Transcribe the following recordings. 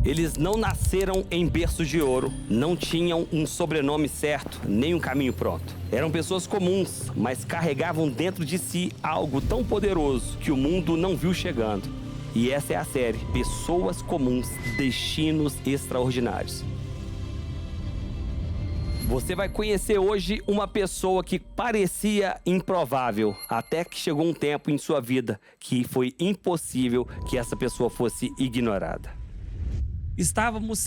Eles não nasceram em berços de ouro, não tinham um sobrenome certo, nem um caminho pronto. Eram pessoas comuns, mas carregavam dentro de si algo tão poderoso que o mundo não viu chegando. E essa é a série Pessoas Comuns, Destinos Extraordinários. Você vai conhecer hoje uma pessoa que parecia improvável, até que chegou um tempo em sua vida que foi impossível que essa pessoa fosse ignorada. Estávamos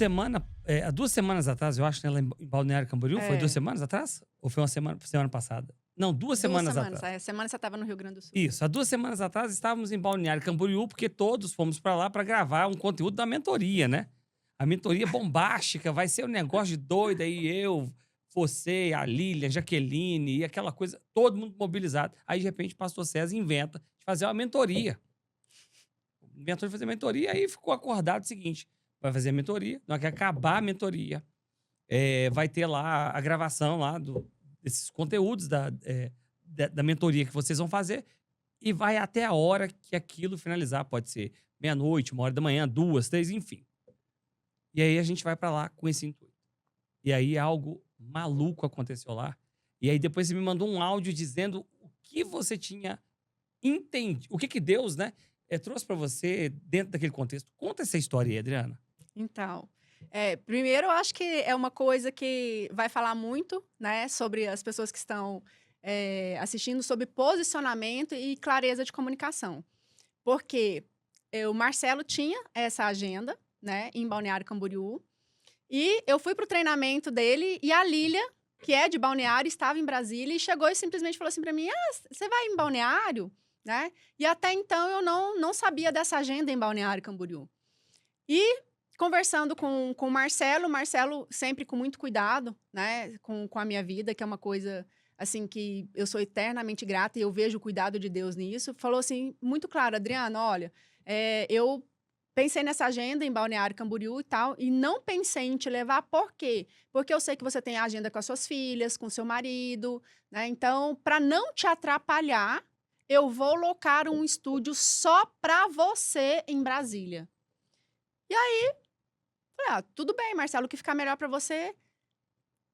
há 2 semanas atrás, eu acho, né, lá em Balneário Camboriú. Foi 2 semanas atrás? Ou foi uma semana passada? Não, 2 semanas atrás. Semana você estava no Rio Grande do Sul. Isso, há 2 semanas atrás estávamos em Balneário Camboriú, porque todos fomos para lá para gravar um conteúdo da mentoria, né? A mentoria bombástica, vai ser um negócio de doido aí, eu, você, a Lilian, Jaqueline e aquela coisa, todo mundo mobilizado. Aí, de repente, o pastor César inventa de fazer uma mentoria. Inventou de fazer mentoria, aí ficou acordado o seguinte: vai fazer a mentoria, na hora que acabar a mentoria, vai ter lá a gravação lá desses conteúdos da mentoria que vocês vão fazer e vai até a hora que aquilo finalizar. Pode ser meia-noite, 1h da manhã, 2, 3, enfim. E aí a gente vai pra lá com esse intuito. E aí algo maluco aconteceu lá. E aí depois você me mandou um áudio dizendo o que você tinha entendido, o que Deus, né, trouxe pra você dentro daquele contexto. Conta essa história aí, Adriana. Então, primeiro eu acho que é uma coisa que vai falar muito, né, sobre as pessoas que estão assistindo, sobre posicionamento e clareza de comunicação. Porque o Marcelo tinha essa agenda, né, em Balneário Camboriú, e eu fui pro treinamento dele e a Lília, que é de Balneário, estava em Brasília e chegou e simplesmente falou assim para mim: você vai em Balneário? Né? E até então eu não sabia dessa agenda em Balneário Camboriú. E conversando com o Marcelo sempre com muito cuidado, né, com a minha vida, que é uma coisa assim que eu sou eternamente grata e eu vejo o cuidado de Deus nisso, falou assim, muito claro: Adriana, olha, eu pensei nessa agenda em Balneário Camboriú e tal, e não pensei em te levar, por quê? Porque eu sei que você tem a agenda com as suas filhas, com seu marido, né? Então, para não te atrapalhar, eu vou locar um estúdio só para você em Brasília. E aí, falei, tudo bem, Marcelo, o que ficar melhor para você?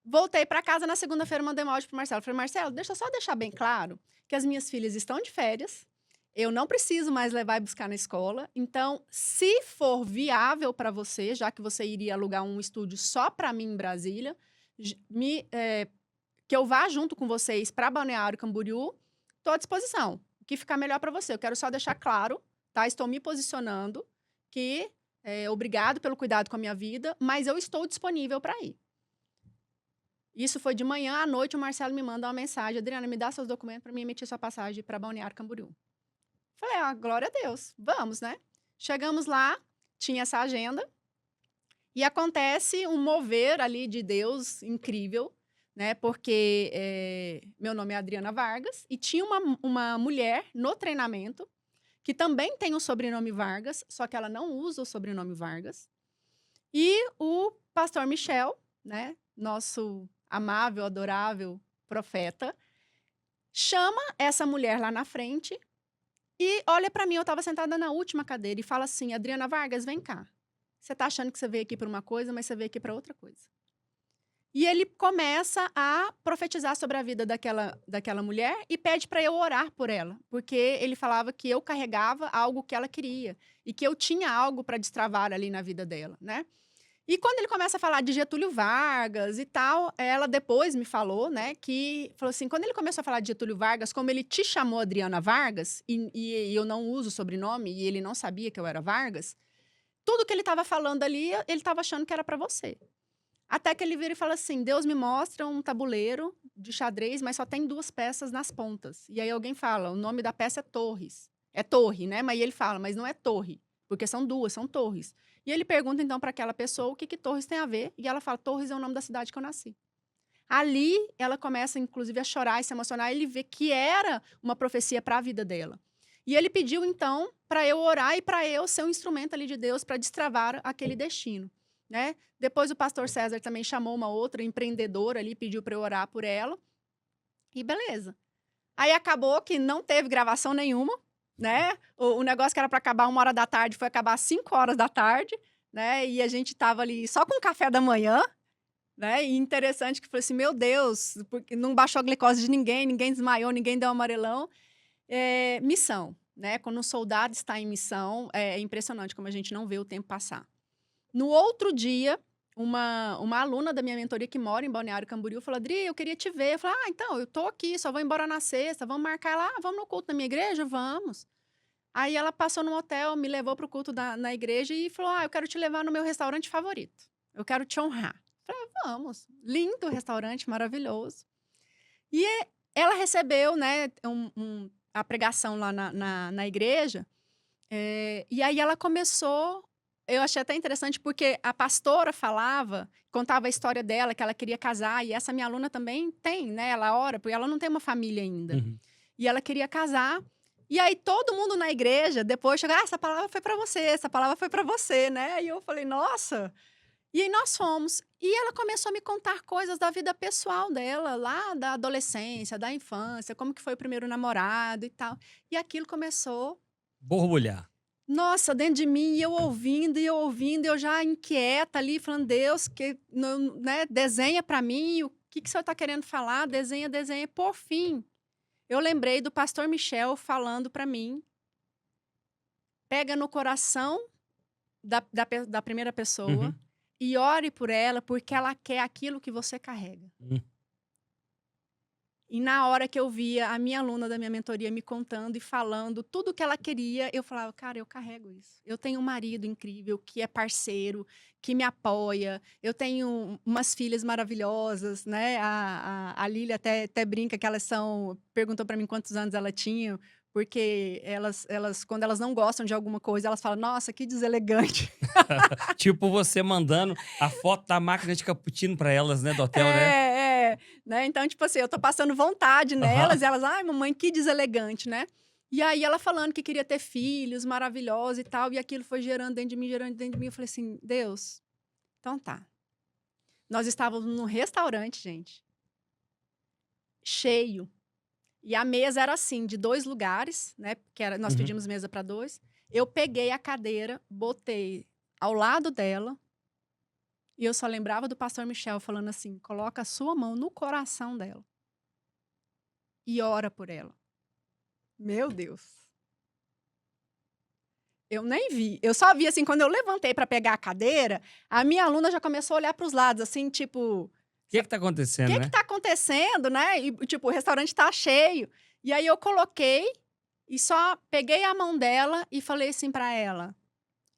Voltei para casa na segunda-feira, mandei um áudio pro Marcelo. Falei: Marcelo, deixa eu só deixar bem claro que as minhas filhas estão de férias, eu não preciso mais levar e buscar na escola. Então, se for viável para você, já que você iria alugar um estúdio só para mim em Brasília, que eu vá junto com vocês para Balneário Camboriú, estou à disposição. O que ficar melhor para você. Eu quero só deixar claro, tá? Estou me posicionando que obrigado pelo cuidado com a minha vida, mas eu estou disponível para ir. Isso foi de manhã. À noite, o Marcelo me manda uma mensagem: Adriana, me dá seus documentos para mim emitir sua passagem para Balneário Camboriú. Falei: glória a Deus, vamos, né? Chegamos lá, tinha essa agenda, e acontece um mover ali de Deus incrível, né? Porque meu nome é Adriana Vargas, e tinha uma mulher no treinamento que também tem o sobrenome Vargas, só que ela não usa o sobrenome Vargas. E o pastor Michel, né, nosso amável, adorável profeta, chama essa mulher lá na frente e olha para mim, eu estava sentada na última cadeira, e fala assim: Adriana Vargas, vem cá. Você está achando que você veio aqui para uma coisa, mas você veio aqui para outra coisa. E ele começa a profetizar sobre a vida daquela mulher e pede para eu orar por ela, porque ele falava que eu carregava algo que ela queria e que eu tinha algo para destravar ali na vida dela, né? E quando ele começa a falar de Getúlio Vargas e tal, ela depois me falou, né, que falou assim: quando ele começou a falar de Getúlio Vargas, como ele te chamou Adriana Vargas, e eu não uso o sobrenome, e ele não sabia que eu era Vargas, tudo que ele estava falando ali, ele estava achando que era para você. Até que ele vira e fala assim: Deus me mostra um tabuleiro de xadrez, mas só tem 2 peças nas pontas. E aí alguém fala: o nome da peça é Torres. É torre, né? Mas ele fala: mas não é torre, porque são 2, são torres. E ele pergunta então para aquela pessoa o que Torres tem a ver, e ela fala: Torres é o nome da cidade que eu nasci. Ali ela começa, inclusive, a chorar e se emocionar, e ele vê que era uma profecia para a vida dela. E ele pediu então para eu orar e para eu ser um instrumento ali de Deus para destravar aquele destino, né? Depois o pastor César também chamou uma outra empreendedora ali, pediu para eu orar por ela. E beleza. Aí acabou que não teve gravação nenhuma, né? O negócio que era para acabar 1h da tarde foi acabar às 5h da tarde, né? E a gente tava ali só com o café da manhã, né? E interessante que foi assim, meu Deus, porque não baixou a glicose de ninguém, ninguém desmaiou, ninguém deu amarelão. Missão, né? Quando um soldado está em missão, é impressionante como a gente não vê o tempo passar. No outro dia, uma aluna da minha mentoria que mora em Balneário Camboriú falou: Adri, eu queria te ver. Eu falei: então, eu tô aqui, só vou embora na sexta, vamos marcar lá, vamos no culto da minha igreja? Vamos. Aí ela passou no hotel, me levou pro culto na igreja e falou: eu quero te levar no meu restaurante favorito. Eu quero te honrar. Eu falei: vamos. Lindo restaurante, maravilhoso. E ela recebeu, né, a pregação lá na igreja. E aí ela começou. Eu achei até interessante porque a pastora contava a história dela, que ela queria casar, e essa minha aluna também tem, né? Ela ora, porque ela não tem uma família ainda. Uhum. E ela queria casar. E aí todo mundo na igreja depois chegou: essa palavra foi para você, essa palavra foi para você, né? E eu falei: nossa. E aí nós fomos. E ela começou a me contar coisas da vida pessoal dela, lá da adolescência, da infância, como que foi o primeiro namorado e tal. E aquilo começou, Borbulhar. nossa, dentro de mim, e eu ouvindo, eu já inquieta ali, falando: Deus, que, né, desenha para mim, o que o senhor está querendo falar? Desenha, desenha. Por fim, eu lembrei do pastor Michel falando para mim: pega no coração da primeira pessoa, Uhum. e ore por ela, porque ela quer aquilo que você carrega. E na hora que eu via a minha aluna da minha mentoria me contando e falando tudo o que ela queria, eu falava: cara, eu carrego isso. Eu tenho um marido incrível, que é parceiro, que me apoia. Eu tenho umas filhas maravilhosas, né? A Lília até brinca que elas são... Perguntou para mim quantos anos ela tinha, porque quando elas não gostam de alguma coisa, elas falam: nossa, que deselegante. Tipo você mandando a foto da máquina de cappuccino pra elas, né, do hotel, né? Né? Então, tipo assim, eu tô passando vontade nelas, Aham. e elas: ai, mamãe, que deselegante, né? E aí ela falando que queria ter filhos maravilhosos e tal, e aquilo foi gerando dentro de mim, gerando dentro de mim. Eu falei assim: Deus, então tá. Nós estávamos num restaurante, gente, cheio. E a mesa era assim, de 2 lugares, né? Porque nós Uhum. pedimos mesa para 2. Eu peguei a cadeira, botei ao lado dela, e eu só lembrava do pastor Michel falando assim: coloca a sua mão no coração dela e ora por ela. Meu Deus. Eu nem vi. Eu só vi assim, quando eu levantei para pegar a cadeira, a minha aluna já começou a olhar para os lados, assim, tipo: o O que tá acontecendo, que né? tá acontecendo, né? E, tipo, o restaurante tá cheio. E aí eu coloquei e só peguei a mão dela e falei assim para ela: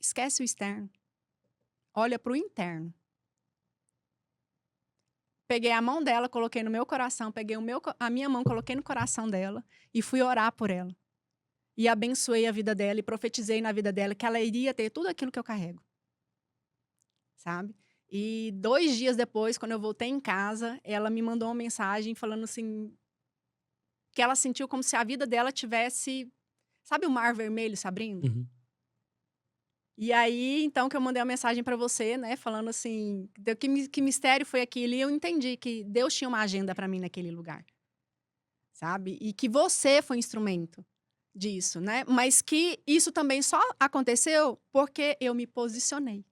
esquece o externo, olha para o interno. Peguei a mão dela, coloquei no meu coração, peguei a minha mão, coloquei no coração dela e fui orar por ela. E abençoei a vida dela e profetizei na vida dela que ela iria ter tudo aquilo que eu carrego, sabe? E 2 dias depois, quando eu voltei em casa, ela me mandou uma mensagem falando assim, que ela sentiu como se a vida dela tivesse, sabe, o mar vermelho se abrindo? Uhum. E aí, então, que eu mandei uma mensagem para você, né, falando assim, que mistério foi aquilo, e eu entendi que Deus tinha uma agenda para mim naquele lugar, sabe? E que você foi instrumento disso, né? Mas que isso também só aconteceu porque eu me posicionei.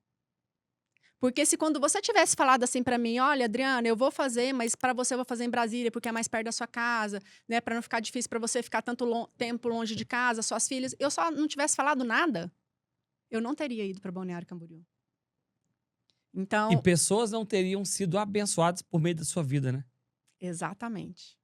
Porque se quando você tivesse falado assim para mim: olha, Adriana, eu vou fazer, mas para você eu vou fazer em Brasília, porque é mais perto da sua casa, né, para não ficar difícil para você ficar tanto tempo longe de casa, suas filhas, eu só não tivesse falado nada, eu não teria ido para Balneário Camboriú. E Então, pessoas não teriam sido abençoadas por meio da sua vida, né? exatamente.